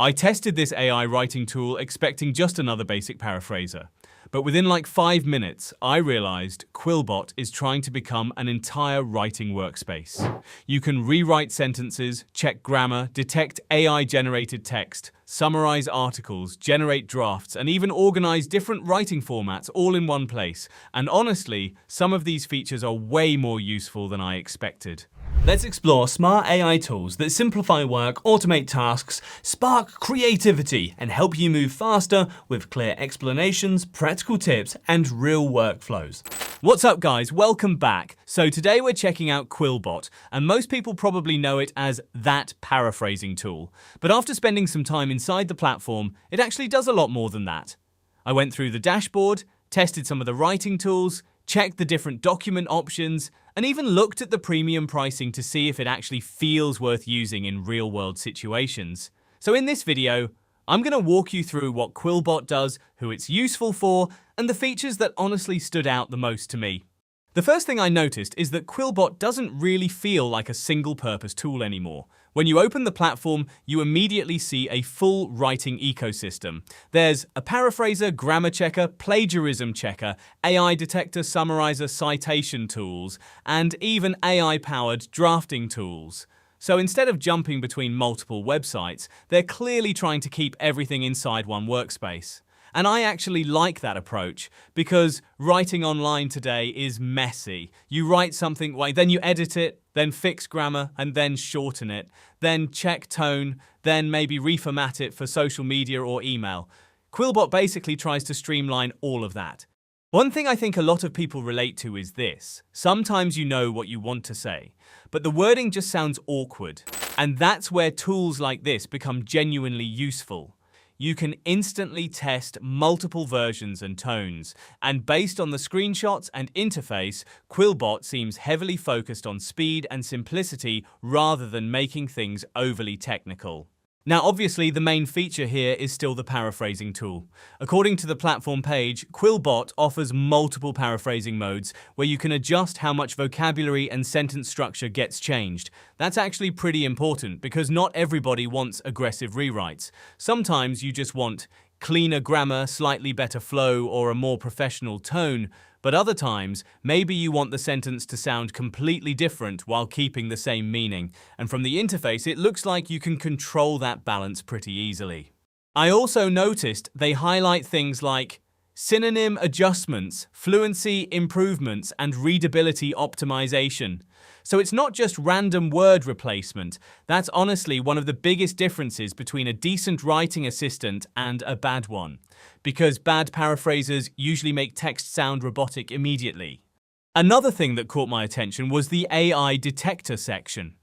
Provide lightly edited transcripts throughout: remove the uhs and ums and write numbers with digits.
I tested this AI writing tool expecting just another basic paraphraser. But within like 5 minutes, I realized QuillBot is trying to become an entire writing workspace. You can rewrite sentences, check grammar, detect AI-generated text, summarize articles, generate drafts, and even organize different writing formats all in one place. And honestly, some of these features are way more useful than I expected. Let's explore smart AI tools that simplify work, automate tasks, spark creativity, and help you move faster with clear explanations, practical tips, and real workflows. What's up, guys? Welcome back. So today we're checking out QuillBot, and most people probably know it as that paraphrasing tool. But after spending some time inside the platform, it actually does a lot more than that. I went through the dashboard, tested some of the writing tools, checked the different document options, and even looked at the premium pricing to see if it actually feels worth using in real-world situations. So in this video, I'm going to walk you through what QuillBot does, who it's useful for, and the features that honestly stood out the most to me. The first thing I noticed is that QuillBot doesn't really feel like a single-purpose tool anymore. When you open the platform, you immediately see a full writing ecosystem. There's a paraphraser, grammar checker, plagiarism checker, AI detector, summarizer, citation tools, and even AI-powered drafting tools. So instead of jumping between multiple websites, they're clearly trying to keep everything inside one workspace. And I actually like that approach because writing online today is messy. You write something, then you edit it, then fix grammar, and then shorten it, then check tone, then maybe reformat it for social media or email. QuillBot basically tries to streamline all of that. One thing I think a lot of people relate to is this. Sometimes you know what you want to say, but the wording just sounds awkward. And that's where tools like this become genuinely useful. You can instantly test multiple versions and tones, and based on the screenshots and interface, QuillBot seems heavily focused on speed and simplicity rather than making things overly technical. Now, obviously, the main feature here is still the paraphrasing tool. According to the platform page, QuillBot offers multiple paraphrasing modes where you can adjust how much vocabulary and sentence structure gets changed. That's actually pretty important because not everybody wants aggressive rewrites. Sometimes you just want cleaner grammar, slightly better flow, or a more professional tone. But other times, maybe you want the sentence to sound completely different while keeping the same meaning. And from the interface, it looks like you can control that balance pretty easily. I also noticed they highlight things like synonym adjustments, fluency improvements, and readability optimization. So it's not just random word replacement. That's honestly one of the biggest differences between a decent writing assistant and a bad one, because bad paraphrasers usually make text sound robotic immediately. Another thing that caught my attention was the AI Detector section.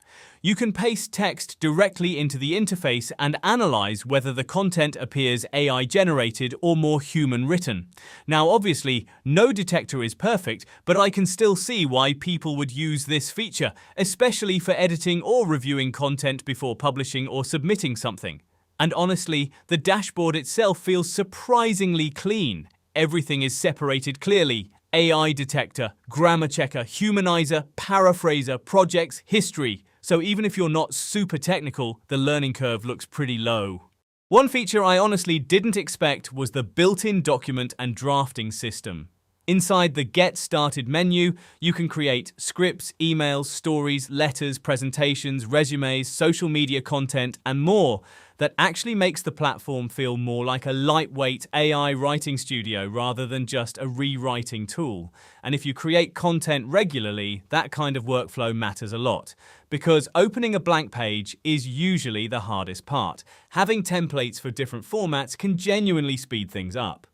You can paste text directly into the interface and analyze whether the content appears AI-generated or more human-written. Now, obviously, no detector is perfect, but I can still see why people would use this feature, especially for editing or reviewing content before publishing or submitting something. And honestly, the dashboard itself feels surprisingly clean. Everything is separated clearly. AI detector, grammar checker, humanizer, paraphraser, projects, history. So even if you're not super technical, the learning curve looks pretty low. One feature I honestly didn't expect was the built-in document and drafting system. Inside the Get Started menu, you can create scripts, emails, stories, letters, presentations, resumes, social media content, and more that actually makes the platform feel more like a lightweight AI writing studio rather than just a rewriting tool. And if you create content regularly, that kind of workflow matters a lot, because opening a blank page is usually the hardest part. Having templates for different formats can genuinely speed things up.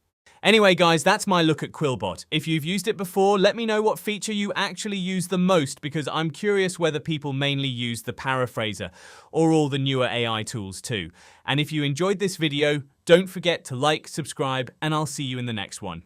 Anyway, guys, that's my look at QuillBot. If you've used it before, let me know what feature you actually use the most, because I'm curious whether people mainly use the paraphraser or all the newer AI tools too. And if you enjoyed this video, don't forget to like, subscribe, and I'll see you in the next one.